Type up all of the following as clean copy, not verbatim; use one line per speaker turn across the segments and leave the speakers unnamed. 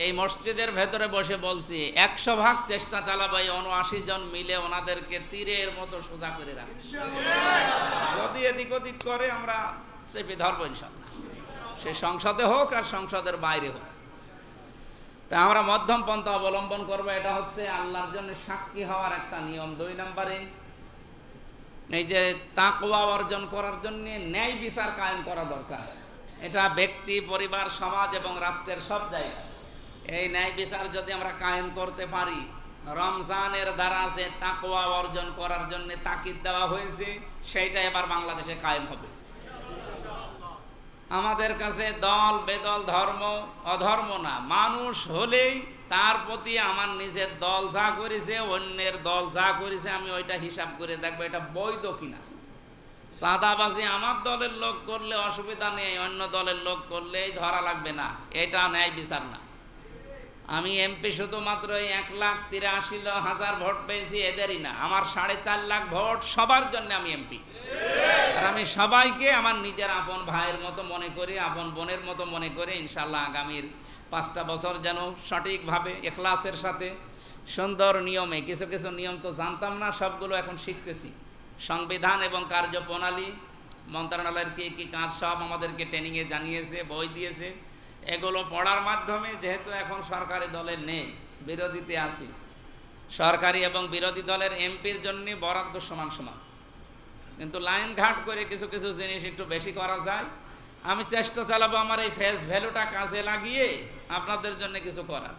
এই মসজিদের ভেতরে বসে বলছি 100 ভাগ চেষ্টা চালাবো এই 79 জন মিলে ওনাদেরকে তীরের মতো সোজা করে রাখবো। যদি এদিক ওদিক করে আমরা চেপে ধরবো ইনশাআল্লাহ, সে সংসদে হোক আর সংসদের বাইরে হোক। তা আমরা মধ্যম পন্থা অবলম্বন করবো। এটা হচ্ছে আল্লাহর জন্য সাক্ষী হওয়ার একটা নিয়ম। 2 নম্বরে এই যে তাকওয়া অর্জন করার জন্য ন্যায় বিচার কায়েম করা দরকার। এটা ব্যক্তি, পরিবার, সমাজ এবং রাষ্ট্রের সব জায়গায় এই ন্যায় বিচার যদি আমরা কায়েম করতে পারি, রমজানের দ্বারা যে তাকওয়া অর্জন করার জন্য তাকিদ দেওয়া হয়েছে সেইটা এবার বাংলাদেশে কায়েম হবে। আমাদের কাছে দল বেদল, ধর্ম অধর্ম না, মানুষ হলেই তার প্রতি আমার নিজের দল যা করেছে, অন্যের দল যা করেছে, আমি ওইটা হিসাব করে দেখবো এটা বৈধ কিনা। চাঁদাবাজি আমার দলের লোক করলে অসুবিধা নেই, অন্য দলের লোক করলেই ধরা লাগবে না, এটা ন্যায় বিচার না। আমি এমপি শুধুমাত্র 1,83,000 ভোট পেয়েছি এদেরই না, আমার 4.5 লাখ ভোট সবার জন্য আমি এমপি। আর আমি সবাইকে আমার নিজের আপন ভাইয়ের মতো মনে করি, আপন বোনের মতো মনে করি। ইনশাল্লাহ আগামীর 5টা বছর যেন সঠিকভাবে ইখলাসের সাথে সুন্দর নিয়মে, কিছু কিছু নিয়ম তো জানতাম না, সবগুলো এখন শিখতেছি। সংবিধান এবং কার্যপ্রণালী মন্ত্রণালয়ের কি কি কাজ সব আমাদেরকে ট্রেনিংয়ে জানিয়েছে, বই দিয়েছে। এগুলো পড়ার মাধ্যমে, যেহেতু এখন সরকারি দলের নেই, বিরোধীতে আছি, সরকারি এবং বিরোধী দলের এমপির জন্য বরাদ্দ সমান সমান, কিন্তু লাইন ঘাট করে কিছু কিছু জিনিস একটু বেশি করা যায়। আমি চেষ্টা চালাবো আমার এই ফেস ভ্যালুটা কাজে লাগিয়ে আপনাদের জন্য কিছু করা,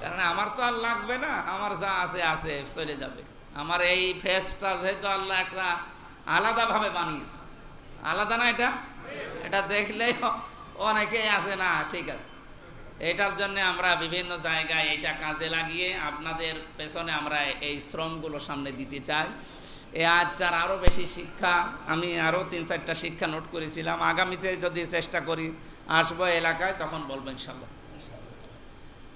কারণ আমার তো আর লাগবে না, আমার যা আছে আছে চলে যাবে। আমার এই ফেসটা যেহেতু আল্লাহ একটা আলাদাভাবে বানিয়েছে, আলাদা না, এটা দেখলেই অনেকেই আছে না, ঠিক আছে। এটার জন্য আমরা বিভিন্ন জায়গায় এটা কাজে লাগিয়ে আপনাদের পেছনে আমরা এই শ্রমগুলো সামনে দিতে চাই। এই আজটার আরও বেশি শিক্ষা, আমি আরও 3-4টা শিক্ষা নোট করেছিলাম, আগামীতে যদি চেষ্টা করি আসবো এলাকায় তখন বলবো ইনশাল্লাহ।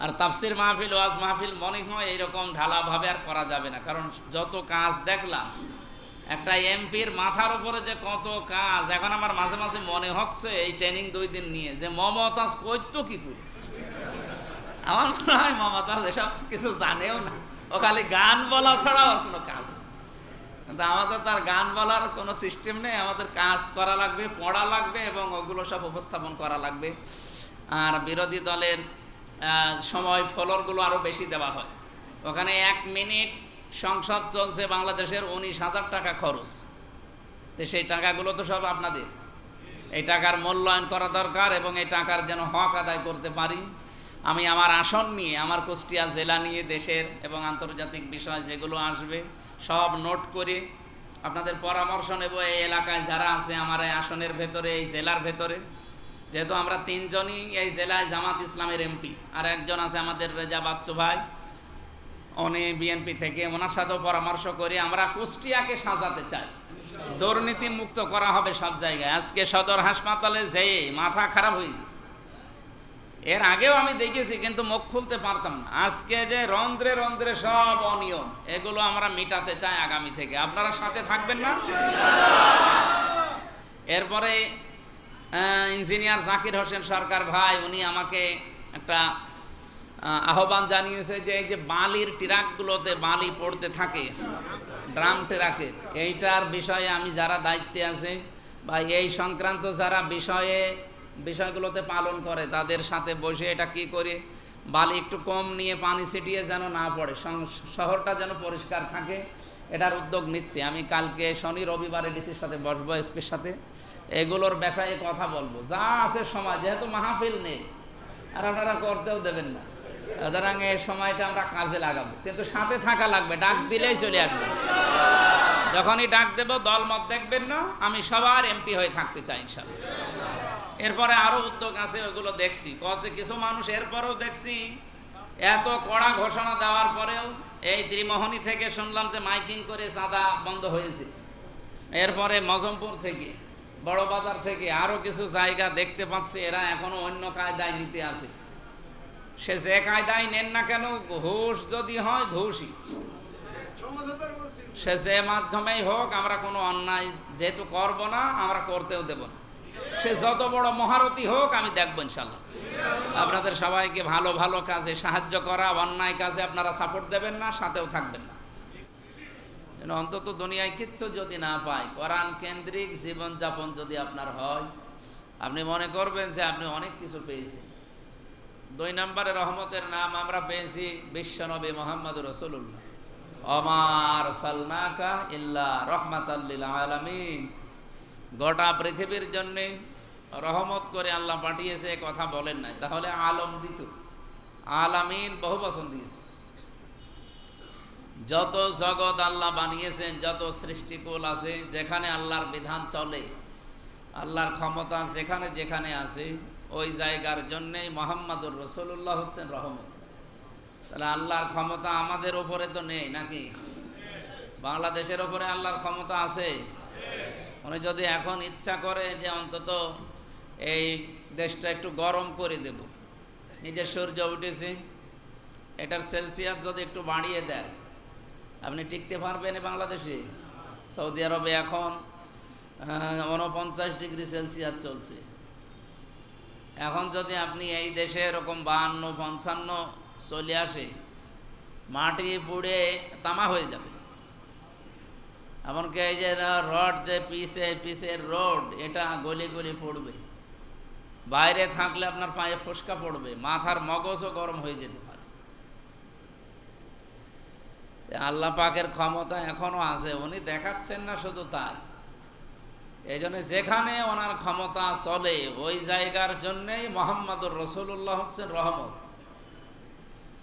আর তাফসির মাহফিল, ওয়াজ মাহফিল মনে হয় এইরকম ঢালাভাবে আর করা যাবে না, কারণ যত কাজ দেখলাম একটা এমপির মাথার উপরে যে কত কাজ, এখন আমার মাঝে মাঝে মনে হচ্ছে এই ট্রেনিং 2 দিন নিয়ে যে মমতাজ করতো কি করে। আমার মনে হয় মমতাজ এসব কিছু জানেও না, ও খালি গান বলা ছাড়া ওর কোনো কাজ। কিন্তু আমাদের তার গান বলার কোনো সিস্টেম নেই, আমাদের কাজ করা লাগবে, পড়া লাগবে এবং ওগুলো সব উপস্থাপন করা লাগবে। আর বিরোধী দলের সময় ফলরগুলো আরও বেশি দেওয়া হয়। ওখানে 1 মিনিট সংসদ চলছে বাংলাদেশের, 19,000 টাকা খরচ। তো সেই টাকাগুলো তো সব আপনাদের, এই টাকার মূল্যায়ন করা দরকার এবং এই টাকার যেন হক আদায় করতে পারি। আমি আমার আসন নিয়ে, আমার কুষ্টিয়া জেলা নিয়ে দেশের এবং আন্তর্জাতিক বিষয় যেগুলো আসবে সব নোট করে আপনাদের পরামর্শ নেব। এই এলাকায় যারা আছে আমার এই আসনের ভেতরে, এই জেলার ভেতরে, যেহেতু আমরা 3 জনই এই জেলায় জামাত ইসলামের এমপি, আর একজন আছে আমাদের রেজা বাচ্চু ভাই, উনি বিএনপি থেকে, ওনার সাথেও পরামর্শ করে আমরা কুষ্টিয়াকে সাজাতে চাই, দুর্নীতি মুক্ত করা হবে সব জায়গায়। আজকে সদর হাসপাতালে যেয়ে মাথা খারাপ হয়ে গেছে, এর আগেও আমি দেখেছি কিন্তু মুখ খুলতে পারতাম না। আজকে যে রন্ধ্রে রন্ধ্রে সব অনিয়ম, এগুলো আমরা মিটাতে চাই আগামী থেকে। আপনারা সাথে থাকবেন না? এরপরে ইঞ্জিনিয়ার জাকির হোসেন সরকার ভাই, উনি আমাকে একটা আহ্বান জানিয়েছে যে এই যে বালির ট্রাকগুলোতে বালি পড়তে থাকে, ড্রাম ট্রাকের, এইটার বিষয়ে আমি যারা দায়িত্বে আছে বা এই সংক্রান্ত যারা বিষয়গুলোতে পালন করে তাদের সাথে বসে এটা কি করে বালি একটু কম নিয়ে পানি ছিটিয়ে যেন না পড়ে, শহরটা যেন পরিষ্কার থাকে, এটার উদ্যোগ নিচ্ছি। আমি কালকে শনি রবিবারে ডিসির সাথে বসবো, এসপির সাথে, এগুলোর বিষয়ে কথা বলবো। যা আছে সময়, যেহেতু মাহফিল নেই আর আপনারা করতেও দেবেন না, সুতরাং এই সময়টা আমরা কাজে লাগাবো, কিন্তু সাথে থাকা লাগবে, ডাক দিলেই চলে আসবে। যখনই ডাক দেব দলমত দেখবেন না, আমি সবার এমপি হয়ে থাকতে চাই ইনশাআল্লাহ। এরপরে আরো উদ্যোগ আছে, ওগুলো দেখছি। কিছু মানুষ এরপরেও দেখছি এত কড়া ঘোষণা দেওয়ার পরেও, এই ত্রিমোহনী থেকে শুনলাম যে মাইকিং করে চাঁদা বন্ধ হয়েছে, এরপরে মজমপুর থেকে, বড় বাজার থেকে আরো কিছু জায়গা দেখতে পাচ্ছি এরা এখনো অন্য কায়দায় নিতে আছে। সে যে কায়দায় নেন না কেন, ঘুষ যদি হয় ঘুষই, সে যে মাধ্যমেই হোক, আমরা কোনো অন্যায় যেহেতু করব না, আমরা করতেও দেব না। সে যত বড় মহারথী হোক, আমি দেখবো ইনশাল্লাহ। আপনাদের সবাইকে ভালো ভালো কাজে সাহায্য করা, অন্যায় কাজে আপনারা সাপোর্ট দেবেন না, সাথেও থাকবেন না। অন্তত দুনিয়ায় কিচ্ছু যদি না পায়, কোরআন কেন্দ্রিক জীবনযাপন যদি আপনার হয়, আপনি মনে করবেন যে আপনি অনেক কিছু পেয়েছেন। 2 নম্বরে রহমতের নাম আমরা পেয়েছি বিশ্বনবী মুহাম্মদুর রাসূলুল্লাহ। ওমা আরসালনাকা ইল্লা রাহমাতাল লিল আলামিন। গোটা পৃথিবীর জন্য রহমত করে আল্লাহ পাঠিয়েছে, কথা বলেন নাই, তাহলে আলম দিত, আলামিন বহু বচন দিয়েছে। যত জগৎ আল্লাহ বানিয়েছেন, যত সৃষ্টিকুল আছে, যেখানে আল্লাহর বিধান চলে, আল্লাহর ক্ষমতা যেখানে যেখানে আছে, ওই জায়গার জন্যেই মুহাম্মদুর রাসূলুল্লাহ হচ্ছেন রহমত। তাহলে আল্লাহর ক্ষমতা আমাদের উপরে তো নেই নাকি? বাংলাদেশের উপরে আল্লাহর ক্ষমতা আছে। উনি যদি এখন ইচ্ছা করে যে অন্তত এই দেশটা একটু গরম করে দেব, নিজের সূর্য উঠেছে, এটার সেলসিয়াস যদি একটু বাড়িয়ে দেয়, আপনি টিকতে পারবেন বাংলাদেশে? সৌদি আরবে এখন 49 ডিগ্রি সেলসিয়াস চলছে। এখন যদি আপনি এই দেশে এরকম 52-55 চলে আসে, মাটি পুড়ে তামা হয়ে যাবে। এমনকি এই যে রড, যে পিসের রড, এটা গলি গলি পড়বে, বাইরে থাকলে আপনার পায়ে ফোসকা পড়বে, মাথার মগজও গরম হয়ে যেতে পারে। আল্লাহ পাকের ক্ষমতা এখনো আছে, উনি দেখাচ্ছেন না শুধু তাই। এই জন্য যেখানে ওনার ক্ষমতা চলে, ওই জায়গার জন্যেই মুহাম্মদুর রাসূলুল্লাহ হচ্ছেন রহমত।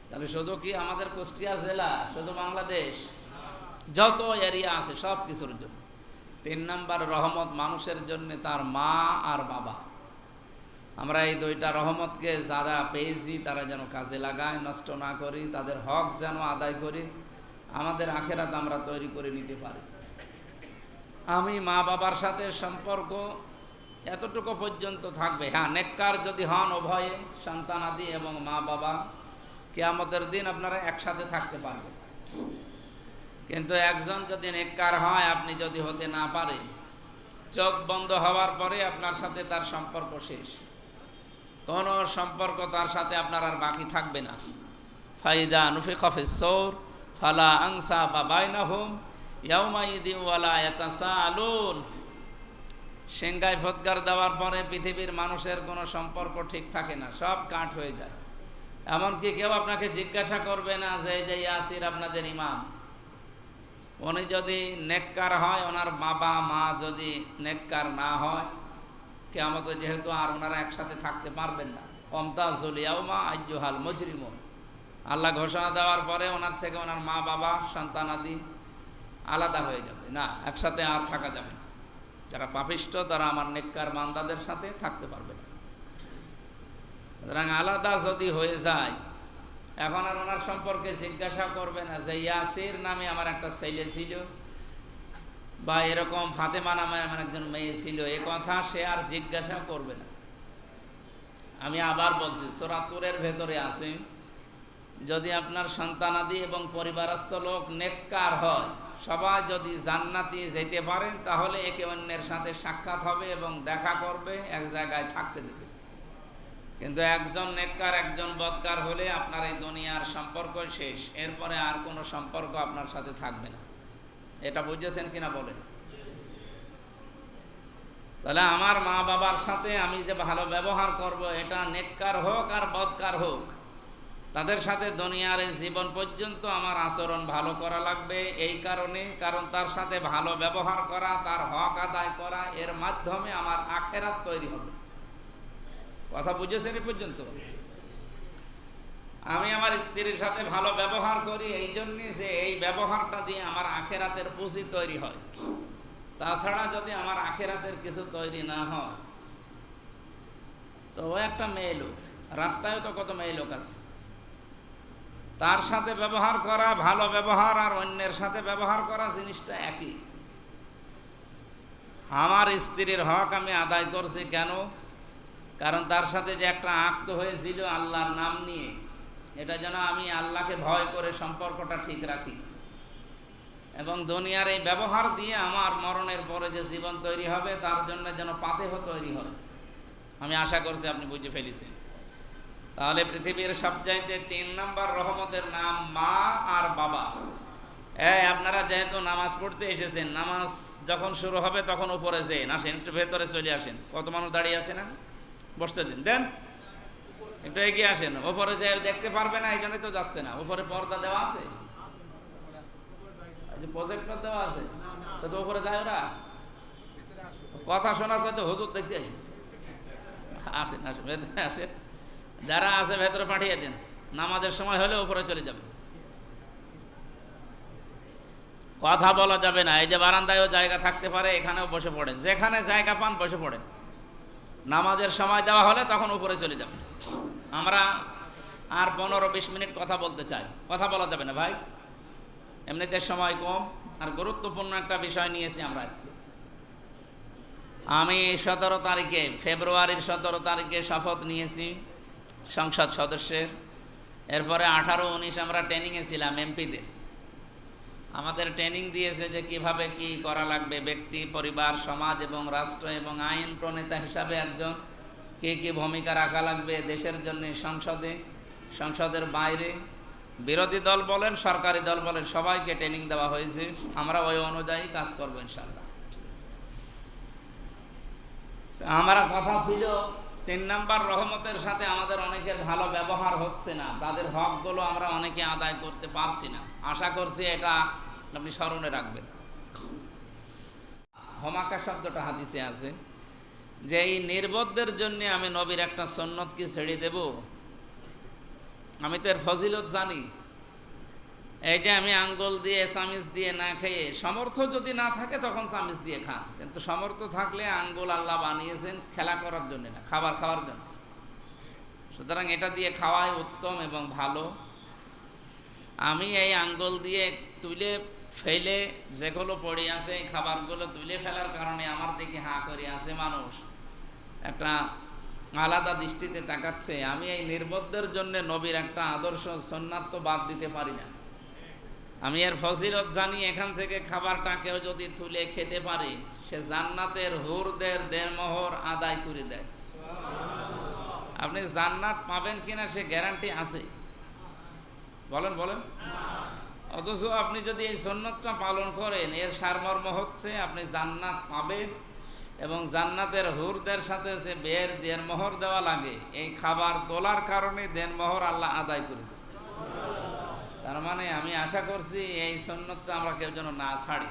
তাহলে শুধু কি আমাদের কুষ্টিয়া জেলা, শুধু বাংলাদেশ, যত এরিয়া আছে সব কিছুর জন্য। 3 নম্বর রহমত মানুষের জন্য তার মা আর বাবা। আমরা এই 2টা রহমতকে যারা পেয়েছি তারা যেন কাজে লাগায়, নষ্ট না করি, তাদের হক যেন আদায় করি, আমাদের আখেরাত আমরা তৈরি করে নিতে পারি। আমি মা বাবার সাথে সম্পর্ক এতটুকু পর্যন্ত থাকবে। হ্যাঁ, নেককার যদি হন উভয়ে, সন্তানাদি এবং মা বাবা, কিয়ামতের দিন আপনারা একসাথে থাকতে পারবেন। কিন্তু একজন যদি নেককার হয়, আপনি যদি হতে না পারেন, চোখ বন্ধ হওয়ার পরে আপনার সাথে তার সম্পর্ক শেষ, কোনো সম্পর্ক তার সাথে আপনার আর বাকি থাকবে না। ফাইদা নুফিখা ফিস-সূর ফালা আনসাবা বাইনাহুম ইয়াউমাইযিন ওয়ালা ইয়াতাসাআলুন। সিংহায় ফৎকার দেওয়ার পরে পৃথিবীর মানুষের কোনো সম্পর্ক ঠিক থাকে না, সব কাট হয়ে যায়। এমনকি কেউ আপনাকে জিজ্ঞাসা করবে না যে এই যে ইয়াসির আপনাদের ইমাম, উনি যদি নেককার হয়, ওনার বাবা মা যদি নেককার না হয়, কিয়ামতে যেহেতু আর ওনারা একসাথে থাকতে পারবেন না। ওমতাজুল ইয়াউমা আইয়ুহাল মুজরিমুন। আল্লাহ ঘোষণা দেওয়ার পরে ওনার থেকে ওনার মা বাবা সন্তানাদি আলাদা হয়ে যাবে, না একসাথে আর থাকা যাবে না। যারা পাপিষ্ঠ তারা আমার নেককার বান্দাদের সাথে থাকতে পারবে না। সুতরাং আলাদা যদি হয়ে যায়, এখন আর ওনার সম্পর্কে জিজ্ঞাসা করবে না যে ইয়াসির নামে আমার একটা ছেলে ছিল, বা এরকম ফাতেমা নামে আমার একজন মেয়ে ছিল, এ কথা সে আর জিজ্ঞাসা করবে না। আমি আবার বলছি, সূরা তুরের ভেতরে আছে, যদি আপনার সন্তানাদি এবং পরিবারস্থ লোক নেককার হয়, সবাই যদি জান্নাতি যেতে পারেন, তাহলে একে অন্যের সাথে সাক্ষাৎ হবে এবং দেখা করবে, এক জায়গায় থাকতে দেবে। কিন্তু একজন নেককার একজন বদকার হলে আপনার এই দুনিয়ার সম্পর্ক শেষ, এরপরে আর কোনো সম্পর্ক আপনার সাথে থাকবে না। এটা বুঝেছেন কিনা বলেন? তাহলে আমার মা বাবার সাথে আমি যে ভালো ব্যবহার করব, এটা নেককার হোক আর বদকার হোক, তাদের সাথে দুনিয়ার এই জীবন পর্যন্ত আমার আচরণ ভালো করা লাগবে। এই কারণে, কারণ তার সাথে ভালো ব্যবহার করা, তার হক আদায় করা, এর মাধ্যমে আমার আখেরাত তৈরি হবে। কথা বুঝেছেন এই পর্যন্ত? আমি আমার স্ত্রীর সাথে ভালো ব্যবহার করি এই জন্যে যে এই ব্যবহারটা দিয়ে আমার আখেরাতের পুঁজি তৈরি হয়। তাছাড়া যদি আমার আখেরাতের কিছু তৈরি না হয়, তো ও একটা মেয়ে লোক, রাস্তায় তো কত মেয়ে লোক আছে, তার সাথে ব্যবহার করা, ভালো ব্যবহার আর অন্যের সাথে ব্যবহার করা জিনিসটা একই। আমার স্ত্রীর হক আমি আদায় করছি কেন? কারণ তার সাথে যে একটা আক্ত হয়েছিল আল্লাহর নাম নিয়ে, এটা যেন আমি আল্লাহকে ভয় করে সম্পর্কটা ঠিক রাখি, এবং দুনিয়ার এই ব্যবহার দিয়ে আমার মরণের পরে যে জীবন তৈরি হবে তার জন্য যেন পাতেহ তৈরি হয়। আমি আশা করছি আপনি বুঝে ফেলেছেন। তাহলে পৃথিবীর সবচাইতে 3 নম্বর রহমতের নাম মা আর বাবা। আপনারা যেহেতু নামাজ পড়তে এসেছেন, নামাজ যখন শুরু হবে তখন উপরে যেন, আসেন একটু ভেতরে চলে আসেন। কত মানুষ দাঁড়িয়ে আছে না, বসতে দিন, দেন একটু এগিয়ে আসেন। উপরে যে দেখতে পারবে না, এই জন্যই তো যাচ্ছে না। উপরে পর্দা দেওয়া আছে, প্রজেক্টর দেওয়া আছে, তো উপরে যায় ওরা কথা শোনার হয়তো হুজুর দেখতে এসেছে। আসেন আসেন, ভেতরে আসেন, যারা আছে ভেতরে পাঠিয়ে দিন। নামাজের সময় হলে উপরে চলে যাবে, কথা বলা যাবে না। এই যে বারান্দায়ও জায়গা থাকতে পারে, এখানেও বসে পড়েন, যেখানে জায়গা পান বসে পড়েন। নামাজের সময় দেওয়া হলে তখন উপরে চলে যাবে। আমরা আর 15-20 মিনিট কথা বলতে চাই, কথা বলা যাবে না ভাই, এমনিতে সময় কম। আর গুরুত্বপূর্ণ একটা বিষয় নিয়েছি আমরা আজকে। আমি 17 তারিখে, ফেব্রুয়ারির 17 তারিখে শপথ নিয়েছি সংসদ সদস্যের। এরপরে 18-19 আমরা ট্রেনিংয়ে ছিলাম এমপিদের। আমাদের ট্রেনিং দিয়েছে যে কিভাবে কি করা লাগবে, ব্যক্তি, পরিবার, সমাজ এবং রাষ্ট্র এবং আইন প্রণেতা হিসাবে একজন কি ভূমিকা রাখা লাগবে দেশের জন্য, সংসদে, সংসদের বাইরে, বিরোধী দল বলেন, সরকারি দল বলেন, সবাইকে ট্রেনিং দেওয়া হয়েছে। আমরা ওই অনুযায়ী কাজ করবো ইনশাআল্লাহ। আমার কথা ছিল 3 নম্বর রহমতের সাথে আমাদের অনেকের ভালো ব্যবহার হচ্ছে না, তাদের হকগুলো আমরা অনেকে আদায় করতে পারছি না। আশা করছি এটা আপনি স্মরণে রাখবেন। হমাকা শব্দটা হাদিসে আছে যে এই নির্বোধদের জন্য আমি নবীর একটা সুন্নত কি ছেড়ে দেব? আমি তো এর ফজিলত জানি। এই যে আমি আঙ্গুল দিয়ে চামিচ দিয়ে না খেয়ে, সামর্থ্য যদি না থাকে তখন চামিচ দিয়ে খান, কিন্তু সামর্থ্য থাকলে আঙ্গুল আল্লাহ বানিয়েছেন খেলা করার জন্য না, খাবার খাওয়ার জন্য। সুতরাং এটা দিয়ে খাওয়াই উত্তম এবং ভালো। আমি এই আঙ্গুল দিয়ে তুলে ফেলে যেগুলো পড়ে আছে, এই খাবারগুলো তুলে ফেলার কারণে আমার দিকে হাঁ করে আছে মানুষ, একটা আলাদা দৃষ্টিতে তাকাচ্ছে। আমি এই নির্বোধদের জন্য নবীর একটা আদর্শ সুন্নাত তো বাদ দিতে পারি না। আমি এর ফজিলত জানি। এখান থেকে খাবারটা কেউ যদি তুলে খেতে পারে, সে জান্নাতের হুরদের দেনমোহর আদায় করে দেয়। আপনি জান্নাত পাবেন কিনা সে গ্যারান্টি আছে? বলেন বলেন। অথচ আপনি যদি এই সুন্নতটা পালন করেন, এর সারমর্ম হচ্ছে আপনি জান্নাত পাবেন এবং জান্নাতের হুরদের সাথে যে বের দেনমোহর দেওয়া লাগে, এই খাবার তোলার কারণে দেনমোহর আল্লাহ আদায় করে দেয়। তার মানে আমি আশা করছি এই সুন্নতটা আমরা কেউ যেন না ছাড়ি।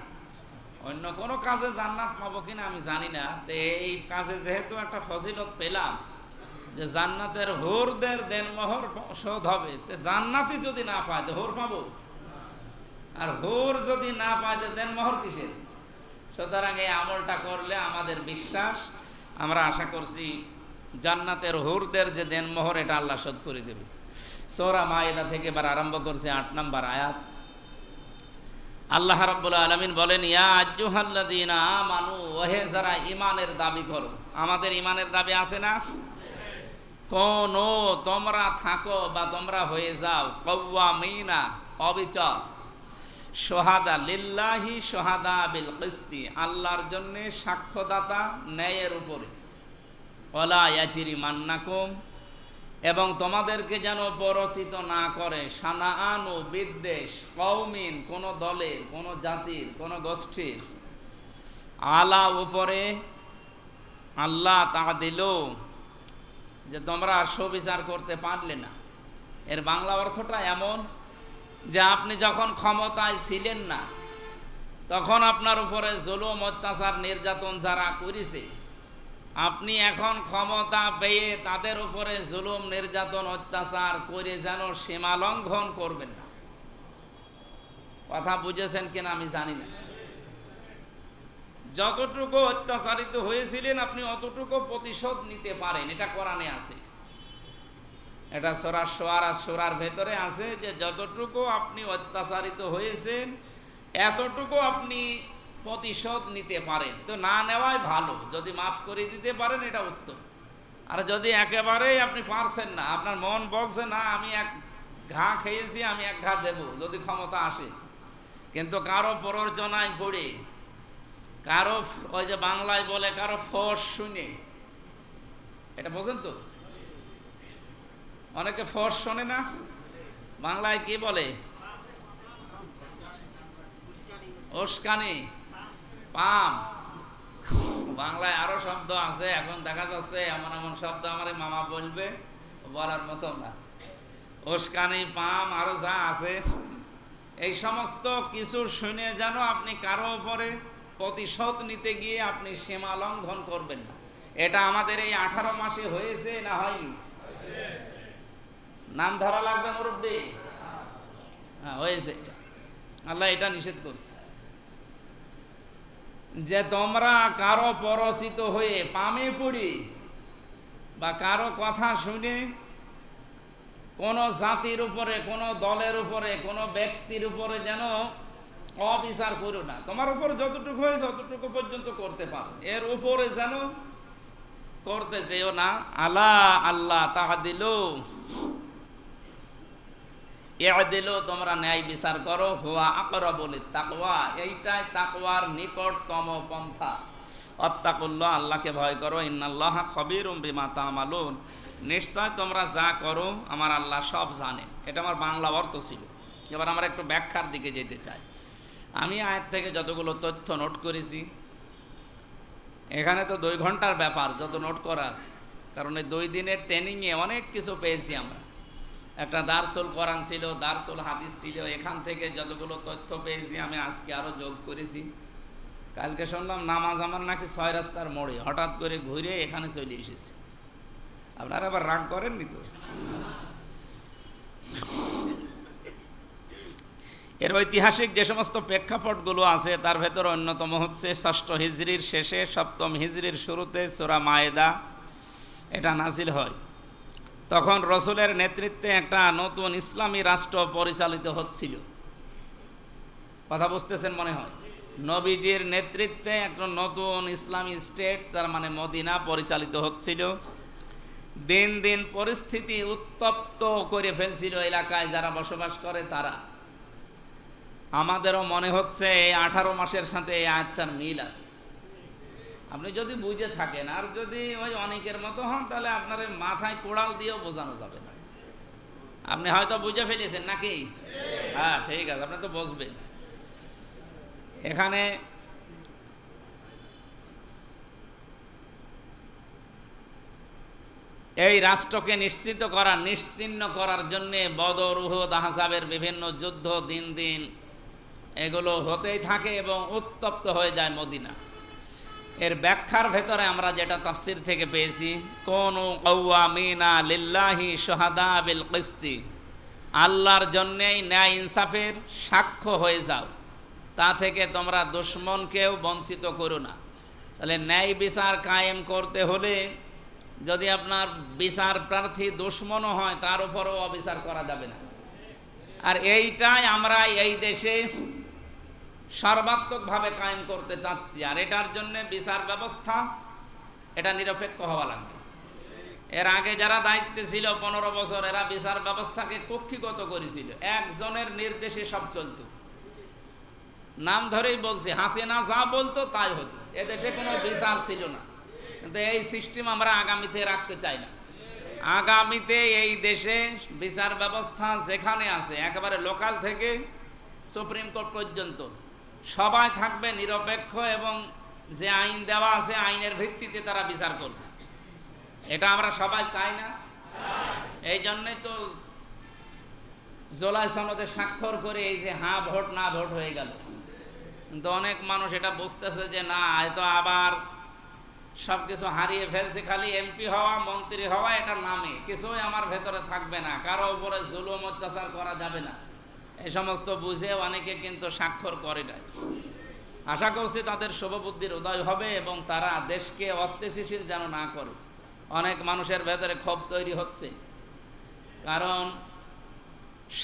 অন্য কোনো কাজে জান্নাত পাবো কিনা আমি জানি না, তো এই কাজে যেহেতু একটা ফজিলত পেলাম যে জান্নাতের হুরদের দেনমোহর শোধ হবে, তো জান্নাতই যদি না পায় তো হুর পাবো? আর হুর যদি না পায় তো দেনমোহর কিসের? সুতরাং এই আমলটা করলে আমাদের বিশ্বাস, আমরা আশা করছি জান্নাতের হুরদের যে দেনমোহর এটা আল্লাহ শোধ করে দেবে। সূরা মায়েদা থেকে এবার আরম্ভ করছে 8 নম্বর আয়াত। আল্লাহ রাব্বুল আলামিন বলেন, ইয়া আইয়ুহাল্লাযীনা আমানু, ওহে যারা ঈমানের দাবি করো। আমাদের ঈমানের দাবি আছে না? কোন তোমরা থাকো বা তোমরা হয়ে যাও কওয়ামিনা, অবিচার, শুহাদা লিল্লাহি শুহাদা বিল কিসতি, আল্লাহর জন্য সাক্ষ্যদাতা ন্যায়ের উপরে। ওয়ালা ইয়াজরিমান্নাকুম, এবং তোমাদেরকে যেন পরচিত না করে শানাআনু, বিদ্বেষ, কওমিন, কোন দলের, কোন জাতির, কোন গোষ্ঠীর, আলা উপরে, আল্লাহ তাআদিলু, যে তোমরা সুবিচার করতে পারলে না। এর বাংলা অর্থটা এমন যে আপনি যখন ক্ষমতায় ছিলেন না, তখন আপনার উপরে জুলুম, অত্যাচার, নির্যাতন যারা করেছে, আপনি এখন ক্ষমতা পেয়ে তাদের উপরে জুলুম, নির্যাতন, অত্যাচার করে যেন সীমা লঙ্ঘন করবেন না। কথা বুঝেছেন কিনা আমি জানি না। যতটুকু অত্যাচারিত হয়েছিলেন আপনি অতটুকু প্রতিশোধ নিতে পারেন, এটা কোরআনে আছে। এটা সূরা সূরার ভেতরে আছে যে যতটুকু আপনি অত্যাচারিত হয়েছেন এতটুকু আপনি প্রতিশোধ নিতে পারেন। তো না নেওয়াই ভালো, যদি মাফ করে দিতে পারেন এটা উত্তম। আর যদি একেবারেই আপনি পারছেন না, আপনার মন বলছে না আমি এক ঘা খেয়েছি, আমি এক ঘা দেব যদি ক্ষমতা আসে, কিন্তু কারো প্ররোচনায় পড়ে, কারো ওই যে বাংলায় বলে কারো ফোঁস শুনে, এটা বোঝেন তো? অনেকে ফস শোনে না, বাংলায় কি বলে? উস্কানি, পাম। বাংলায় আরো শব্দ আছে, এখন দেখা যাচ্ছে এমন এমন শব্দ আমার মামা বলবে, বলার মতো না। উস্কানি, পাম, আরো যা আছে, এই সমস্ত কিছু শুনে যেন আপনি কারো উপরে প্রতিশোধ নিতে গিয়ে আপনি সীমা লঙ্ঘন করবেন না। এটা আমাদের এই 18 মাসে হয়েছে না হয়নি? নাম ধরা লাগবে মুরব্বী? হ্যাঁ, হয়েছে। আল্লাহ এটা নিষেধ করছে যে তোমরা কারো পরচিত হয়ে পামে পড়ি বা কারো কথা শুনে কোন জাতির উপরে, কোন দলের উপরে, কোন ব্যক্তির উপরে যেন অবিচার করো না। তোমার উপরে যতটুকু হয়েছে ততটুকু পর্যন্ত করতে পারো, এর উপরে যেন করতে চেও না। আলা আল্লাহ তাআদিলু, ইআদিলু, তোমরা ন্যায় বিচার করো। হুয়া আকরাবু লিত্তাকওয়া, এইটাই তাকওয়ার নিকটতম পন্থা। আত্তাকুল্লাহ, আল্লাহকে ভয় করো। ইন্নাল্লাহা খাবীরুম বিমা তা'মালুন, নিশ্চয় তোমরা যা করো আমার আল্লাহ সব জানে। এটা আমার বাংলা অর্থ ছিল। এবার আমরা একটু ব্যাখ্যার দিকে যেতে চাই। আমি আয়াত থেকে যতগুলো তথ্য নোট করেছি, এখানে তো 2 ঘন্টার ব্যাপার যত নোট করা আছে, কারণ এই 2 দিনের ট্রেনিংয়ে অনেক কিছু পেয়েছি আমরা। একটা দারসুল কোরআন ছিল, দারসুল হাদিস ছিল, এখান থেকে যতগুলো তথ্য পেয়েছি আমি আজকে আরও যোগ করেছি। কালকে শুনলাম নামাজ আমার নাকি 6 রাস্তার মোড়ে, হঠাৎ করে ঘুরে এখানে চলে এসেছে। আপনারা আবার রাগ করেননি তো? এর ঐতিহাসিক যে সমস্ত প্রেক্ষাপটগুলো আছে তার ভেতর অন্যতম হচ্ছে 6ষ্ঠ হিজরির শেষে 7ম হিজরির শুরুতে সূরা মায়েদা এটা নাজিল হয়। তখন রসুলের নেতৃত্বে একটা নতুন ইসলামী রাষ্ট্র পরিচালিত হচ্ছিল। কথা বুঝতেছেন মনে হয়? নবীজির নেতৃত্বে একটা নতুন ইসলামী স্টেট, তার মানে মদিনা, পরিচালিত হচ্ছিল। দিন দিন পরিস্থিতি উত্তপ্ত করে ফেলছিল এলাকায় যারা বসবাস করে তারা। আমাদেরও মনে হচ্ছে এই 18 মাসের সাথে এই আয়াতটার মিল আছে। আপনি যদি বুঝে থাকেন, আর যদি ওই অনেকের মতো হন তাহলে আপনার মাথায় কোড়াল দিয়েও বোঝানো যাবে না। আপনি হয়তো বুঝে ফেলেছেন নাকি? হ্যাঁ, ঠিক আছে, আপনি তো বুঝবেন। এখানে এই রাষ্ট্রকে নিশ্চিহ্ন করার জন্য বদর, উহুদ, আহজাবের বিভিন্ন যুদ্ধ দিন দিন এগুলো হতেই থাকে এবং উত্তপ্ত হয়ে যায় মদিনা। এর ব্যাখ্যার ভেতরে আমরা যেটা তাফসির থেকে পেয়েছি, কুনু কাওয়ামিনা লিল্লাহি শুহাদা বিল কিসতি, আল্লাহর জন্যেই ন্যায় ইনসাফের সাক্ষ্য হয়ে যাও, তা থেকে তোমরা দুশমনকেও বঞ্চিত করো না। তাহলে ন্যায় বিচার কায়েম করতে হলে যদি আপনার বিচার প্রার্থী দুশমনও হয় তার উপরও অবিচার করা যাবে না। আর এইটাই আমরা এই দেশে সর্বাত্মকভাবে কায়েম করতে চাচ্ছি। আর এটার জন্য বিচার ব্যবস্থা এটা নিরপেক্ষ হওয়া লাগবে। এর আগে যারা দায়িত্বে ছিল 15 বছর, এরা বিচার ব্যবস্থাকে কক্ষিগত করেছিল, একজনের নির্দেশে সব চলত। নাম ধরেই বলছি, হাসিনা যা বলতো তাই হতো। এদেশে কোনো বিচার ছিল না, কিন্তু এই সিস্টেম আমরা আগামীতে রাখতে চাই না। আগামীতে এই দেশে বিচার ব্যবস্থা যেখানে আছে, একেবারে লোকাল থেকে সুপ্রিম কোর্ট পর্যন্ত সবাই থাকবে নিরপেক্ষ, এবং যে আইন দেওয়া আছে আইনের ভিত্তিতে তারা বিচার করবে। এটা আমরা সবাই চাই না? এই জন্যই তো জুলাই সনদে স্বাক্ষর করে এই যে হ্যাঁ ভোট না ভোট হয়ে গেল। কিন্তু অনেক মানুষ এটা বুঝতেছে যে না, হয়তো আবার সব কিছু হারিয়ে ফেলছে, খালি এমপি হওয়া, মন্ত্রী হওয়া, এটা নামে, কিছুই আমার ভেতরে থাকবে না, কারো উপরে জুলুম অত্যাচার করা যাবে না। এই সমস্ত বুঝে অনেকে কিন্তু স্বাক্ষর করে নাই। আশা করছি তাদের শুভবুদ্ধির উদয় হবে এবং তারা দেশকে অস্থিতিশীল যেন না করে। অনেক মানুষের ভেতরে ক্ষোভ তৈরি হচ্ছে, কারণ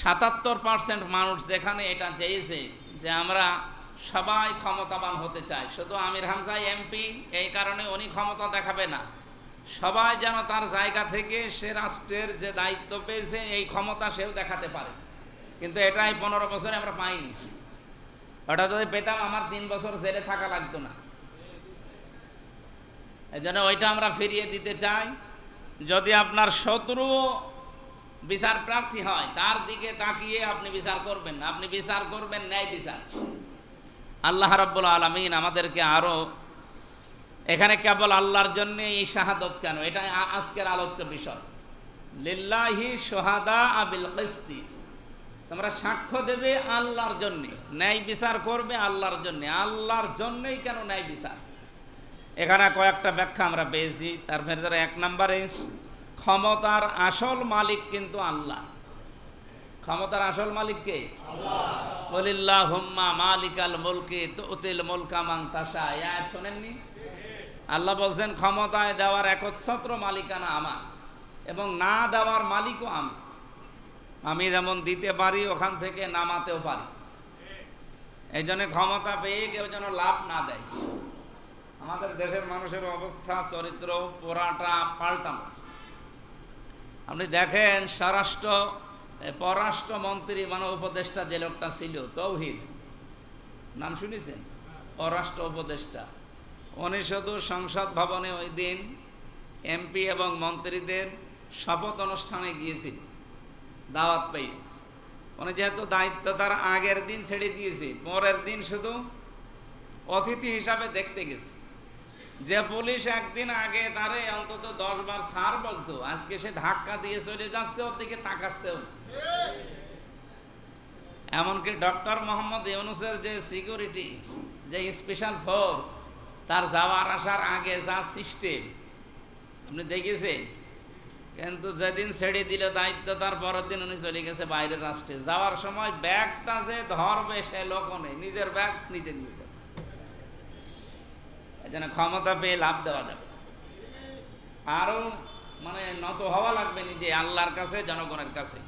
77% মানুষ যেখানে এটা চেয়েছে যে আমরা সবাই ক্ষমতাবান হতে চাই, শুধু আমির হামজা এমপি এই কারণে উনি ক্ষমতা দেখাবে না, সবাই যেন তার জায়গা থেকে সে রাষ্ট্রের যে দায়িত্ব পেয়েছে এই ক্ষমতা সেও দেখাতে পারে। কিন্তু এটাই 15 বছরে আমরা পাইনি। ওটা যদি পেতাম আমার 3 বছর জেলে থাকা লাগতো না। এই জন্য ওইটা আমরা ফিরিয়ে দিতে চাই। যদি আপনার শত্রু বিচার প্রার্থী হয় তার দিকে তাকিয়ে আপনি বিচার করবেন না, আপনি বিচার করবেন ন্যায় বিচার। আল্লাহ রাব্বুল আলামিন আমাদেরকে আরো, এখানে কেবল আল্লাহর জন্য এই শাহাদত কেন, এটা আজকের আলোচ্য বিষয়। লিল্লাহি শুহাদা বিল কিসতি, তোমরা সাক্ষ্য দেবে আল্লাহর জন্য, ন্যায় বিচার করবে আল্লাহর জন্য। আল্লাহর জন্যই কেন ন্যায় বিচার? এখানে কয়েকটা ব্যাখ্যা আমরা পেয়েছি। তার ভেতরে এক নম্বরে, ক্ষমতার আসল মালিক কিন্তু আল্লাহ। ক্ষমতার আসল মালিক কে? ওয়ালিল্লাহুম্মা মালিকাল মুলকি তুতিল মুলকা মান তাশা। এই আয়াত শুনেননি? আল্লাহ বলছেন ক্ষমতায় দেওয়ার একচ্ছত্র মালিকানা আমার, এবং না দেওয়ার মালিকও আমি। আমি যেমন দিতে পারি ওখান থেকে নামাতেও পারি। এই জন্য ক্ষমতা পেয়ে কেউ যেন লাভ না দেয়। আমাদের দেশের মানুষের অবস্থা, চরিত্র পোড়াটা পাল্টানো। আপনি দেখেন পররাষ্ট্রমন্ত্রী মানে উপদেষ্টা যে লোকটা ছিল, তৌহিদ নাম শুনেছেন? পররাষ্ট্র উপদেষ্টা। উনি শুধু সংসদ ভবনে ওই দিন এমপি এবং মন্ত্রীদের শপথ অনুষ্ঠানে গিয়েছিল দাওয়াত পেয়ে। উনি যেহেতু দায়িত্ব তার আগের দিন ছেড়ে দিয়েছে, পরের দিন শুধু অতিথি হিসাবে দেখতে গেছে। যে পুলিশ একদিন আগে তারে অন্তত 10 বার ছাড় বলতো, আজকে সে ধাক্কা দিয়ে চলে যাচ্ছে, ওর দিকে তাকাচ্ছেও। এমনকি ডক্টর মোহাম্মদ ইউনূসের যে সিকিউরিটি, যে স্পেশাল ফোর্স, তার যাওয়ার আসার আগে যা সিস্টেম আপনি দেখেছেন। কিন্তু যেদিন ছেড়ে দিল দায়িত্ব, তার পরের দিন উনি চলে গেছে বাইরের রাষ্ট্রে। যাওয়ার সময় ব্যাগটা যে ধরবে সে লোক নেই, নিজের ব্যাগ নিজে নিয়ে যাচ্ছে। এই জন্য ক্ষমতা পেয়ে লাভ দেওয়া যাবে, আরো মানে নত হওয়া লাগবে নিজে আল্লাহর কাছে, জনগণের কাছে।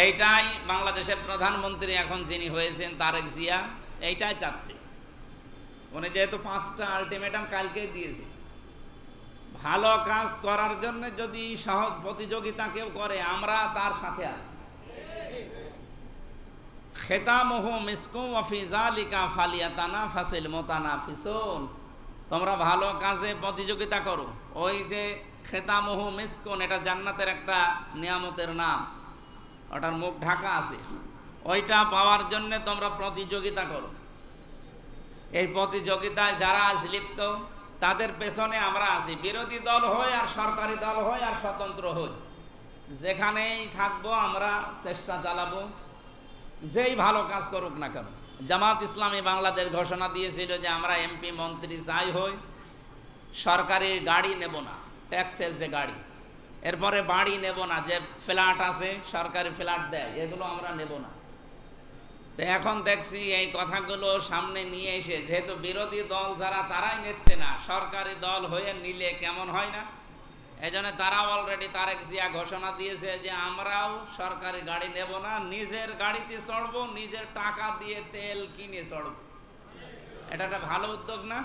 এইটাই বাংলাদেশের প্রধানমন্ত্রী এখন যিনি হয়েছেন, তারেক জিয়া, এইটাই চাচ্ছে। উনি যেহেতু 5টা আলটিমেটাম কালকেই দিয়েছে, ভালো কাজ করার জন্য যদি সহজ প্রতিযোগিতা কেউ করে, আমরা তার সাথে আছি। খেতামুহু মিসকু ওয়া ফি যালিকা ফালিয়াতানাফাসিল মুতানাফিসুন। তোমরা ভালো কাজে প্রতিযোগিতা করো। ওই যে খেতামুহু মিসকুন, এটা জান্নাতের একটা নিয়ামতের নাম, ওটার মুখ ঢাকা আছে। ওইটা পাওয়ার জন্য তোমরা প্রতিযোগিতা করো। এই প্রতিযোগিতায় যারা আজ লিপ্ত, তাদের পেছনে আমরা আছি। বিরোধী দল হয় আর সরকারি দল হয় আর স্বতন্ত্র হয়, যেখানেই থাকবো আমরা চেষ্টা চালাবো, যেই ভালো কাজ করুক না কেন। জামাত ইসলামী বাংলাদেশ ঘোষণা দিয়েছিল যে আমরা এমপি মন্ত্রী যাই হই সরকারি গাড়ি নেব না, ট্যাক্সের যে গাড়ি, এরপরে বাড়ি নেব না, যে ফ্ল্যাট আছে সরকারি ফ্ল্যাট দেয়, এগুলো আমরা নেব না। তো এখন দেখছি এই কথাগুলো সামনে নিয়ে এসে, যেহেতু বিরোধী দল যারা তারাই নিচ্ছে না, সরকারি দল হয়ে নিলে কেমন হয় না? এই জন্য তারা অলরেডি তারেক জিয়া ঘোষণা দিয়েছে যে আমরাও সরকারি গাড়ি নেব না, নিজের গাড়িতে চড়বো, নিজের টাকা দিয়ে তেল কিনে চড়ব। এটা একটা ভালো উদ্যোগ না?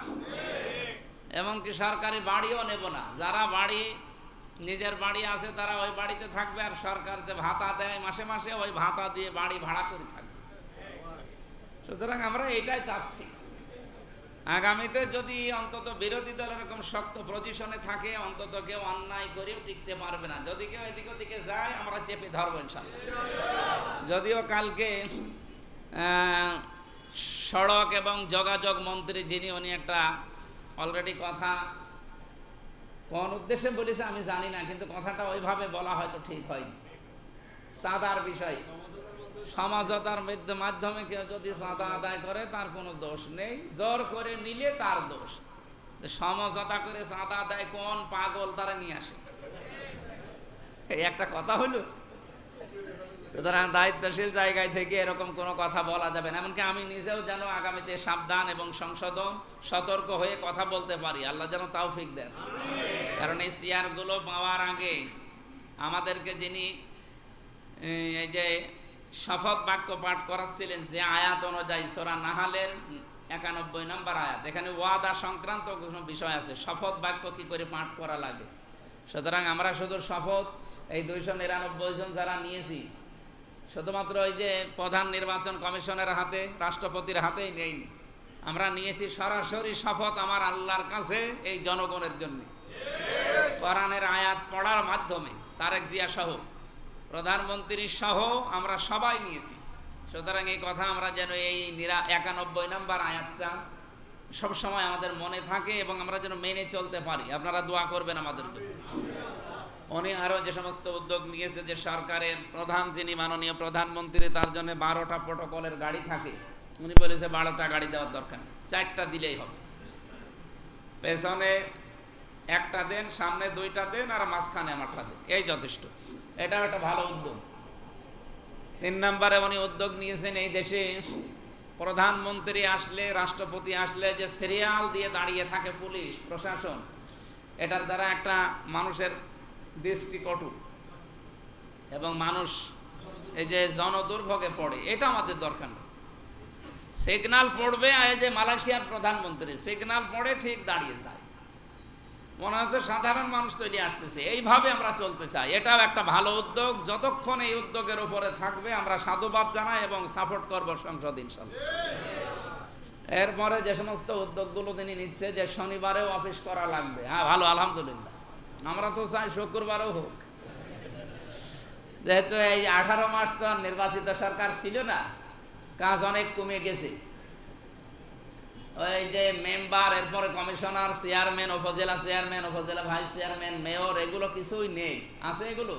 এমনকি সরকারি বাড়িও নেব না। যারা বাড়ি নিজের বাড়ি আছে তারা ওই বাড়িতে থাকবে, আর সরকার যে ভাতা দেয় মাসে মাসে, ওই ভাতা দিয়ে বাড়ি ভাড়া করে থাকবে। সুতরাং আমরা এটাই চাচ্ছি। আগামীতে যদি অন্তত বিরোধী দল এরকম শক্ত পজিশনে থাকে, অন্তত কেউ অন্যায় করেও টিকতে পারবে না। যদি কেউ এদিক ওদিকে যায়, আমরা চেপে ধরবো ইনশাআল্লাহ। যদিও কালকে সড়ক এবং যোগাযোগ মন্ত্রী যিনি, উনি একটা অলরেডি কথা কোন উদ্দেশ্যে বলেছে আমি জানি না, কিন্তু কথাটা ওইভাবে বলা হয়তো ঠিক হয়নি। চাঁদার বিষয়, সমঝোতার মাধ্যমে কেউ যদি চাঁদা আদায় করে তার কোনো দোষ নেই, জোর করে নিলে তার দোষ। সমঝোতা করে চাঁদা আদায় কোন পাগল তারা নিয়ে আসে? এই একটা কথা হলো। সুতরাং দায়িত্বশীল জায়গায় থেকে এরকম কোনো কথা বলা যাবে না। এমনকি আমি নিজেও যেন আগামীতে সাবধান এবং সংশোধন সতর্ক হয়ে কথা বলতে পারি, আল্লাহ যেন তৌফিক দেন। কারণ এই চেয়ারগুলো পাওয়ার আগে আমাদেরকে যিনি এই যে শপথ বাক্য পাঠ করাচ্ছিলেন, যে আয়াত অনুযায়ী সূরা নাহালের 91 নম্বর আয়াত, এখানে ওয়াদা সংক্রান্ত কোনো বিষয় আছে, শপথ বাক্য কি করে পাঠ করা লাগে। সুতরাং আমরা শুধু শপথ এই 299 জন যারা নিয়েছি, শুধুমাত্র ওই যে প্রধান নির্বাচন কমিশনের হাতে, রাষ্ট্রপতির হাতেই নেইনি, আমরা নিয়েছি সরাসরি শপথ আমার আল্লাহর কাছে এই জনগণের জন্য। কোরআনের আয়াত পড়ার মাধ্যমে তারেক জিয়া সহ প্রধানমন্ত্রী সহ আমরা সবাই নিয়েছি। সুতরাং এই কথা আমরা যেন এই 91 নম্বর আয়াতটা সবসময় আমাদের মনে থাকে এবং আমরা যেন মেনে চলতে পারি। আপনারা দোয়া করবেন আমাদের জন্য। উনি আরও যে সমস্ত উদ্যোগ নিয়েছে, যে সরকারের প্রধান যিনি মাননীয় প্রধানমন্ত্রী, তার জন্য 12টা প্রোটোকলের গাড়ি থাকে। উনি বলেছে 12টা গাড়ি দেওয়ার দরকার নেই, 4টা দিলেই হবে। পেছনে 1টা দেন, সামনে 2টা দেন, আর মাঝখানে 8টা দেন, এই যথেষ্ট। এটাও একটা ভালো উদ্যোগ। 3 নম্বরে উনি উদ্যোগ নিয়েছেন, এই দেশে প্রধানমন্ত্রী আসলে, রাষ্ট্রপতি আসলে যে সিরিয়াল দিয়ে দাঁড়িয়ে থাকে পুলিশ প্রশাসন, এটার দ্বারা একটা মানুষের দৃষ্টি কটু এবং মানুষ এই যে জনদুর্ভোগে পড়ে, এটা আমাদের দরকার নেই। সিগন্যাল পড়বে, এই যে মালয়েশিয়ার প্রধানমন্ত্রী সিগন্যাল পড়ে ঠিক দাঁড়িয়ে যায়, মনে হচ্ছে সাধারণ মানুষ তৈরি আসতেছে। এইভাবে আমরা চলতে চাই, এটাও একটা ভালো উদ্যোগ। যতক্ষণ এই উদ্যোগের উপরে থাকবে আমরা সাধুবাদ জানাই এবং সাপোর্ট করব সংসদ ইনশাআল্লাহ। এরপরে যে সমস্ত উদ্যোগগুলো তিনি নিচ্ছে, যে শনিবারেও অফিস করা লাগবে, হ্যাঁ ভালো, আলহামদুলিল্লাহ। আমরা তো চাই শুক্রবারও হোক, যেহেতু এই 18 মাস তো নির্বাচিত সরকার ছিল না, কাজ অনেক কমে গেছে। ওই যে মেম্বার, এরপরে কমিশনার, চেয়ারম্যান, উপজেলা চেয়ারম্যান, উপজেলা ভাইস চেয়ারম্যান, মেয়র, এগুলো কিছুই নেই। আছে এগুলো?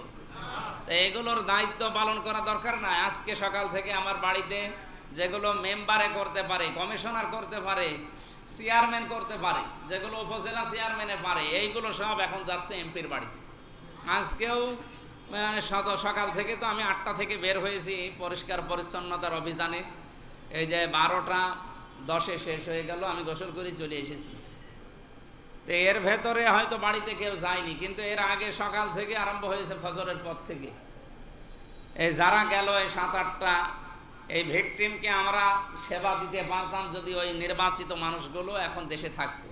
তো এগুলোর দায়িত্ব পালন করা দরকার না? আজকে সকাল থেকে আমার বাড়িতে যেগুলো মেম্বারে করতে পারে, কমিশনার করতে পারে, চেয়ারম্যান করতে পারে, যেগুলো উপজেলা চেয়ারম্যানে পারে, এইগুলো সব এখন যাচ্ছে এমপির বাড়িতে। আজকেও সকাল থেকে তো আমি 8টা থেকে বের হয়েছি পরিষ্কার পরিচ্ছন্নতার অভিযানে। এই যে 12টা 10-এ শেষ হয়ে গেল, আমি গোসল করে চলে এসেছি। তো এর ভেতরে হয়তো বাড়িতে কেউ যায়নি, কিন্তু এর আগে সকাল থেকে আরম্ভ হয়েছে, ফজরের পর থেকে। এই যারা গেল এই 7-8টা, এই ভিকটিমকে আমরা সেবা দিতে পারতাম যদি ওই নির্বাচিত মানুষগুলো এখন দেশে থাকতো।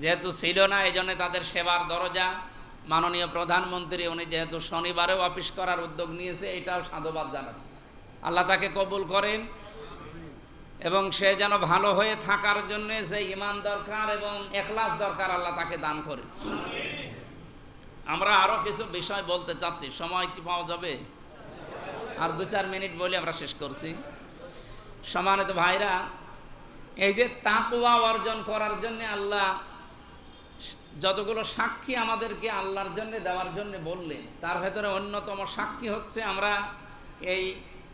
যেহেতু ছিল না, এই জন্য তাদের সেবার দরজা মাননীয় প্রধানমন্ত্রী উনি যেহেতু শনিবারেও অফিস করার উদ্যোগ নিয়েছে, এটাও সাধুবাদ জানাচ্ছে। আল্লাহ তাকে কবুল করেন এবং সে যেন ভালো হয়ে থাকার জন্য যে ঈমান দরকার এবং ইখলাস দরকার, আল্লাহ তাকে দান করেন। আমরা আরো কিছু বিষয় বলতে চাচ্ছি, সময় কি পাওয়া যাবে? আর 2-4 মিনিট বলে আমরা শেষ করছি। সম্মানিত ভাইরা, এই যে তাকওয়া অর্জন করার জন্য আল্লাহ যতগুলো সাক্ষী আমাদেরকে আল্লাহর জন্য দেওয়ার জন্য বললেন, তার ভেতরে অন্যতম সাক্ষী হচ্ছে আমরা এই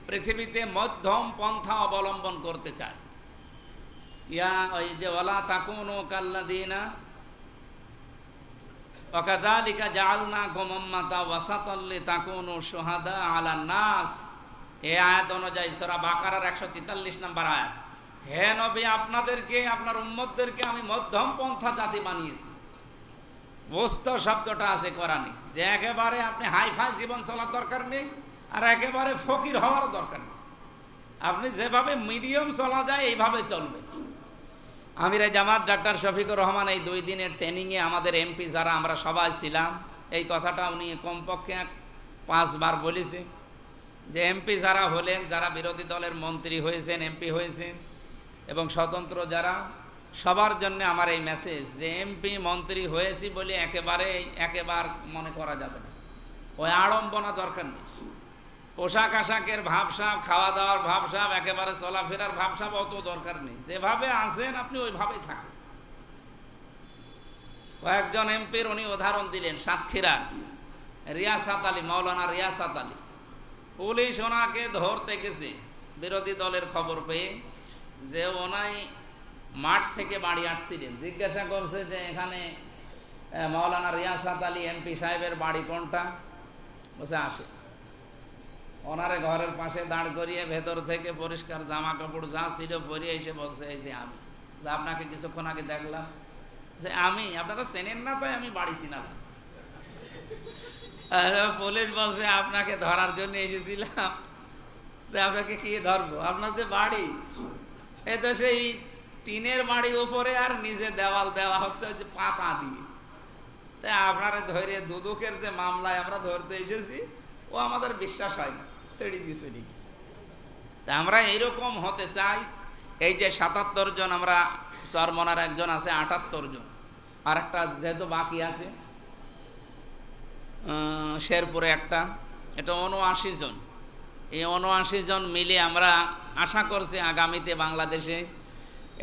পৃথিবীতে মধ্যম পন্থা অবলম্বন করতে চাই। ওই যে ওয়ালা তাকুনু কাল্লাযিনা ওয়াকাযালিকা জাআলনাকুম উম্মাতান ওয়াসাতাল লিতাকুনু শুহাদা আলান নাস, এই আয়াত অনুযায়ী সূরা বাকারার 143 নম্বর আয়াত। হে নবী, আপনাদেরকে, আপনার উম্মতদেরকে আমি মধ্যম পন্থা জাতি বানিয়েছি। বস্ত শব্দটা আছে কোরআনে, যে একেবারে আপনি হাইফাই জীবন চলার দরকার নেই, আর একেবারে ফকির হওয়ার দরকার নেই। আপনি যেভাবে মিডিয়াম চলা যায় এইভাবে চলবেন। আমির জামাত ডাক্তার শফিকুর রহমান এই 2 দিনের ট্রেনিংয়ে আমাদের এমপি যারা আমরা সবাই ছিলাম, এই কথাটা উনি কমপক্ষে 5 বার বলেছে, যে এমপি যারা হলেন, যারা বিরোধী দলের মন্ত্রী হয়েছেন, এমপি হয়েছেন এবং স্বতন্ত্র যারা, সবার জন্য আমার এই মেসেজ, যে এমপি মন্ত্রী হয়েছি বলে একেবার মনে করা যাবে না। ওই আড়ম্বনা দরকার নেই। পোশাক আশাকের ভাবসাব, খাওয়া দাওয়ার ভাবসাব, একেবারে চলাফেরার ভাবসাব অত দরকার নেই। যেভাবে আছেন আপনি ওইভাবেই থাকেন। কয়েকজন এমপির উনি উদাহরণ দিলেন। সাতক্ষীরা রিয়াসাত আলী, মাওলানা রিয়াসাত আলী, পুলিশ ওনাকে ধরতে গেছে বিরোধী দলের খবর পেয়ে, যে ওনাই মাঠ থেকে বাড়ি আসছিলেন। জিজ্ঞাসা করছে যে এখানে মাওলানা রিয়াসাত আলী এমপি সাহেবের বাড়ি কোনটা? বলছে আসে। ওনারে ঘরের পাশে দাঁড় করিয়ে ভেতর থেকে পরিষ্কার জামা কাপড় যা ছিল পরিয়ে এসে বলছে, এই যে আমি, যে আপনাকে কিছুক্ষণ আগে দেখলাম। যে আমি, আপনারা চেনেন না তাই আমি বাড়ি চিনালাম। পুলিশ বলছে আপনাকে ধরার জন্য এসেছিলাম। আপনাকে কি ধরবো? আপনার যে বাড়ি, এ তো সেই টিনের বাড়ি উপরে, আর নিজে দেওয়াল দেওয়া হচ্ছে যে পাতা দিয়ে। তাই আপনারা ধরে দুদকের যে মামলায় আমরা ধরতে এসেছি, ও আমাদের বিশ্বাস হয় না, ছেড়ে গেছে। তা আমরা এইরকম হতে চাই। এই যে 77 জন, আমরা চরমনার একজন আছে 78 জন, আর একটা যেহেতু বাকি আছে, শেরপুরে একটা, এটা ৭৯ জন। এই ৭৯ জন মিলে আমরা আশা করছি আগামীতে বাংলাদেশে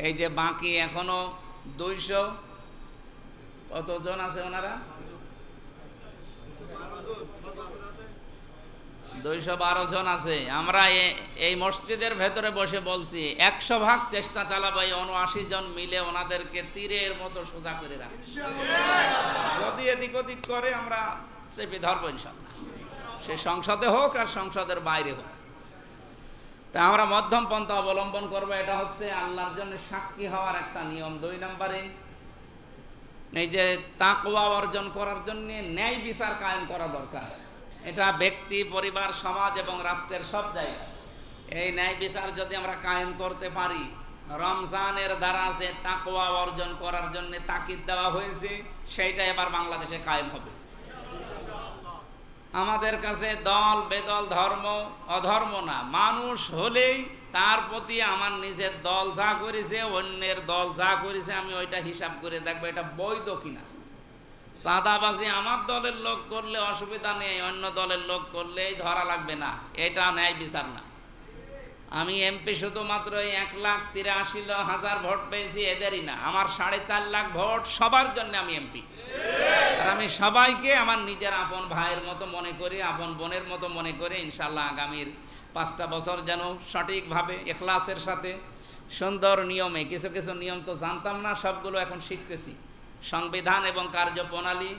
এই যে বাকি এখনো 200 কতজন আছে, ওনারা 212 জন আছে। আমরা এই মসজিদের ভেতরে বসে বলছি 100% চেষ্টা চালাবো এই ৭৯ জন মিলে ওনাদেরকে তীরের মতো সোজা করে রাখি। যদি এদিক ওদিক করে আমরা চেপে ধরবো ইনশাআল্লাহ, সে সংসদে হোক আর সংসদের বাইরে হোক। তা আমরা মধ্যম পন্থা অবলম্বন করবো। এটা হচ্ছে আল্লাহর জন্য সাক্ষী হওয়ার একটা নিয়ম। 2 নম্বরে এই যে তাকওয়া অর্জন করার জন্য ন্যায় বিচার কায়েম করা দরকার। এটা ব্যক্তি, পরিবার, সমাজ এবং রাষ্ট্রের সব জায়গায় এই ন্যায় বিচার যদি আমরা কায়েম করতে পারি, রমজানের দ্বারা যে তাকওয়া অর্জন করার জন্য তাকিদ দেওয়া হয়েছে সেইটা এবার বাংলাদেশে কায়েম হবে। আমাদের কাছে দল বেদল, ধর্ম অধর্ম না, মানুষ হলেই তার প্রতি আমার নিজের দল যা করেছে, অন্যের দল যা করেছে আমি ওইটা হিসাব করে দেখবো এটা বৈধ কিনা। চাঁদাবাজি আমার দলের লোক করলে অসুবিধা নেই, অন্য দলের লোক করলেই ধরা লাগবে না, এটা ন্যায় বিচার না। আমি এমপি শুধুমাত্র 1,83,000 ভোট পেয়েছি এদেরই না, আমার 4.5 লাখ ভোট সবার জন্য আমি এমপি। আর আমি সবাইকে আমার নিজের আপন ভাইয়ের মতো মনে করি, আপন বোনের মতো মনে করি। ইনশাল্লাহ আগামীর 5টা বছর যেন সঠিকভাবে ইখলাসের সাথে সুন্দর নিয়মে, কিছু কিছু নিয়ম তো জানতাম না, সবগুলো এখন শিখতেছি। সংবিধান এবং কার্যপ্রণালী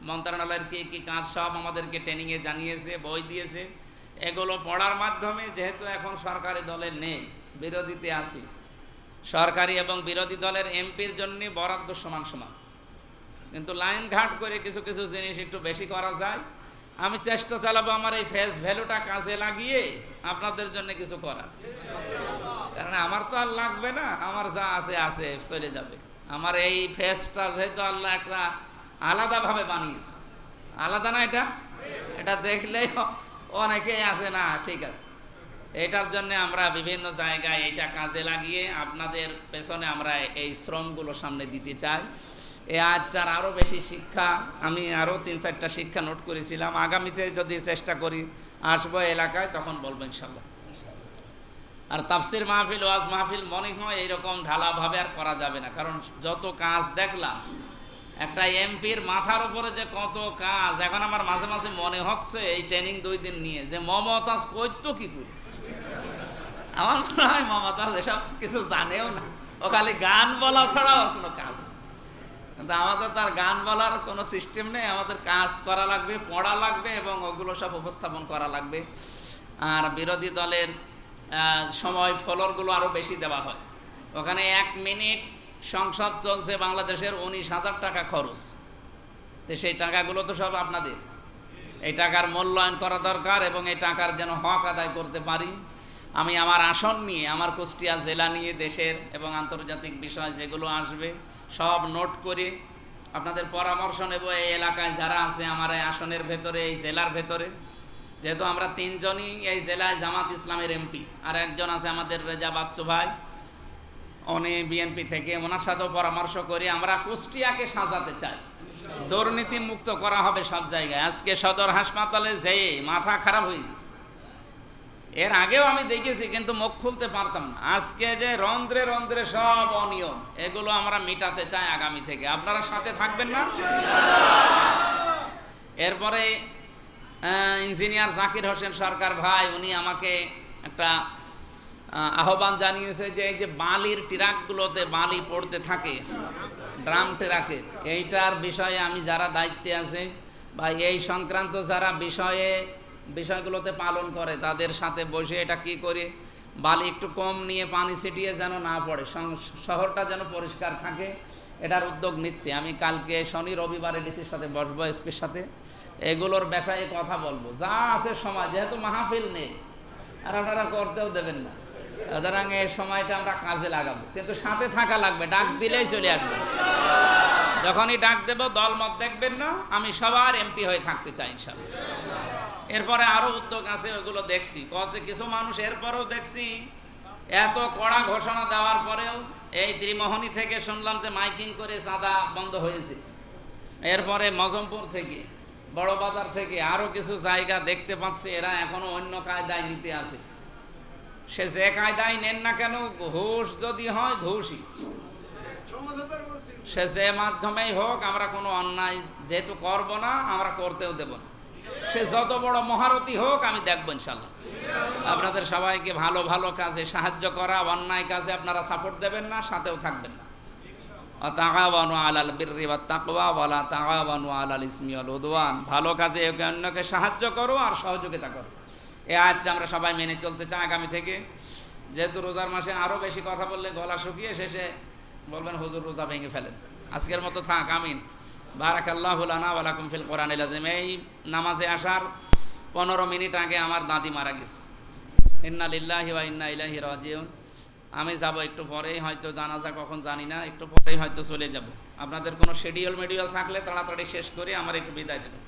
মন্ত্রণালয়ের কি কি কাজ সব আমাদেরকে ট্রেনিংয়ে জানিয়েছে, বই দিয়েছে। এগুলো পড়ার মাধ্যমে, যেহেতু এখন সরকারি দলের নেই, বিরোধীতে আছি, সরকারি এবং বিরোধী দলের এমপির জন্য বরাদ্দ সমান সমান, কিন্তু লাইন ঘাট করে কিছু কিছু জিনিস একটু বেশি করা যায়। আমি চেষ্টা চালাবো আমার এই ফেস ভ্যালুটা কাজে লাগিয়ে আপনাদের জন্য কিছু করার, কারণ আমার তো আর লাগবে না, আমার যা আছে আছে চলে যাবে। আমার এই ফেসটা যেহেতু আল্লাহ একটা আলাদাভাবে বানিয়েছে, আলাদা না এটা, এটা দেখলেই অনেকেই আছে না ঠিক আছে, এটার জন্য আমরা বিভিন্ন জায়গায় এটা কাজে লাগিয়ে আপনাদের পেছনে আমরা এই শ্রমগুলো সামনে দিতে চাই। এই আজটার আরও বেশি শিক্ষা, আমি আরও 3-4টা শিক্ষা নোট করেছিলাম, আগামীতে যদি চেষ্টা করি আসবো এলাকায় তখন বলবো ইনশাল্লাহ। আর তাফসির মাহফিল, ওয়াজ মাহফিল মনে হয় এইরকম ঢালাভাবে আর করা যাবে না, কারণ যত কাজ দেখলাম একটা এমপির মাথার উপরে যে কত কাজ, এখন আমার মাঝে মাঝে মনে হচ্ছে এই ট্রেনিং 2 দিন নিয়ে যে মমতাজ করতো কি করে। আমার মনে হয় মমতাজ এসব কিছু জানেও না, ও খালি গান বলা ছাড়া ওর কোনো কাজ। কিন্তু আমাদের তার গান বলার কোনো সিস্টেম নেই, আমাদের কাজ করা লাগবে, পড়া লাগবে এবং ওগুলো সব উপস্থাপন করা লাগবে। আর বিরোধী দলের সময় ফলরগুলো আরও বেশি দেওয়া হয়। ওখানে 1 মিনিট সংসদ চলছে বাংলাদেশের 19,000 টাকা খরচ, তো সেই টাকাগুলো তো সব আপনাদের। এই টাকার মূল্যায়ন করা দরকার এবং এই টাকার যেন হক আদায় করতে পারি। আমি আমার আসন নিয়ে, আমার কুষ্টিয়া জেলা নিয়ে দেশের এবং আন্তর্জাতিক বিষয় যেগুলো আসবে সব নোট করে আপনাদের পরামর্শ নেব। এই এলাকায় যারা আছে আমার এই আসনের ভেতরে, এই জেলার ভেতরে, যেহেতু আমরা 3 জনই এই জেলায় জামাত ইসলামের এমপি, আর একজন আছে আমাদের রেজা বাচ্চু ভাই, উনি বিএনপি থেকে, ওনার সাথেও পরামর্শ করি আমরা কুষ্টিয়াকে সাজাতে চাই, দুর্নীতি মুক্ত করা হবে সব জায়গায়। আজকে সদর হাসপাতালে যেয়ে মাথা খারাপ হয়ে গেছে, এর আগেও আমি দেখেছি কিন্তু মুখ খুলতে পারতাম না। আজকে যে রন্ধ্রে রন্ধ্রে সব অনিয়ম, এগুলো আমরা মিটাতে চাই আগামী থেকে। আপনারা সাথে থাকবেন না? এরপরে ইঞ্জিনিয়ার জাকির হোসেন সরকার ভাই, উনি আমাকে একটা আহ্বান জানিয়েছে যে এই যে বালির ট্রাকগুলোতে বালি পড়তে থাকে, ড্রাম ট্রাকের, এইটার বিষয়ে আমি যারা দায়িত্বে আছে বা এই সংক্রান্ত যারা বিষয়গুলোতে পালন করে তাদের সাথে বসে এটা কি করে বালি একটু কম নিয়ে পানি ছিটিয়ে যেন না পড়ে, শহরটা যেন পরিষ্কার থাকে, এটার উদ্যোগ নিচ্ছে। আমি কালকে শনি রবিবারে ডিসির সাথে বসবো, এসপির সাথে, এগুলোর বিষয়ে কথা বলবো। যা আছে সময়, যেহেতু মাহফিল নেই আর আপনারা করতেও দেবেন না, সুতরাং এই সময়টা আমরা কাজে লাগাবো, কিন্তু সাথে থাকা লাগবে, ডাক দিলেই চলে আসবে। যখনই ডাক দেব দলমত দেখবেন না, আমি সবার এমপি হয়ে থাকতে চাই ইনশাআল্লাহ। এরপরে আরো উদ্যোগ আছে, ওগুলো দেখছি। কিছু মানুষ এরপরেও দেখছি এত কড়া ঘোষণা দেওয়ার পরেও এই ত্রিমোহনী থেকে শুনলাম যে মাইকিং করে চাঁদা বন্ধ হয়েছে, এরপরে মজমপুর থেকে, বড় বাজার থেকে আরো কিছু জায়গা দেখতে পাচ্ছি এরা এখনো অন্য কায়দায় নিতে আছে। সে যে কায়দায় নেন না কেন, ঘুষ যদি হয় ঘুষই, সে যে মাধ্যমেই হোক, আমরা কোনো অন্যায় যেহেতু করব না, আমরা করতেও দেব না। সে যত বড় মহারথী হোক, আমি দেখবো ইনশাল্লাহ। আপনাদের সবাইকে ভালো ভালো কাজে সাহায্য করা, অন্যায় কাজে আপনারা সাপোর্ট দেবেন না, সাথেও থাকবেন না। তাআওয়ানু আলাল বিররি ওয়াত তাকওয়া ওয়ালা তাআওয়ানু আলাল ইসমি ওয়াল উদওয়ান। ভালো কাজে একে অন্যকে সাহায্য করো আর সহযোগিতা করো। এই আয়াতটা আমরা সবাই মেনে চলতে চাই আগামী থেকে। যেহেতু রোজার মাসে আরও বেশি কথা বললে গলা শুকিয়ে শেষে বলবেন হুজুর রোজা ভেঙে ফেলেন। আজকের মতো থাক, আমিন। বারাকাল্লাহু লানা ওয়া লাকুম ফিল কোরআনিল আযীম। এই নামাজে আসার 15 মিনিট আগে আমার দাদি মারা গেছে। ইন্না লিল্লাহি ওয়া ইন্না ইলাইহি রাজিউন। আমি যাব একটু পরেই, হয়তো জানাজা কখন জানি না, একটু পরেই হয়তো চলে যাব। আপনাদের কোনো শিডিউল মিডিউল থাকলে তাড়াতাড়ি শেষ করে আমার একটু বিদায় দেবেন।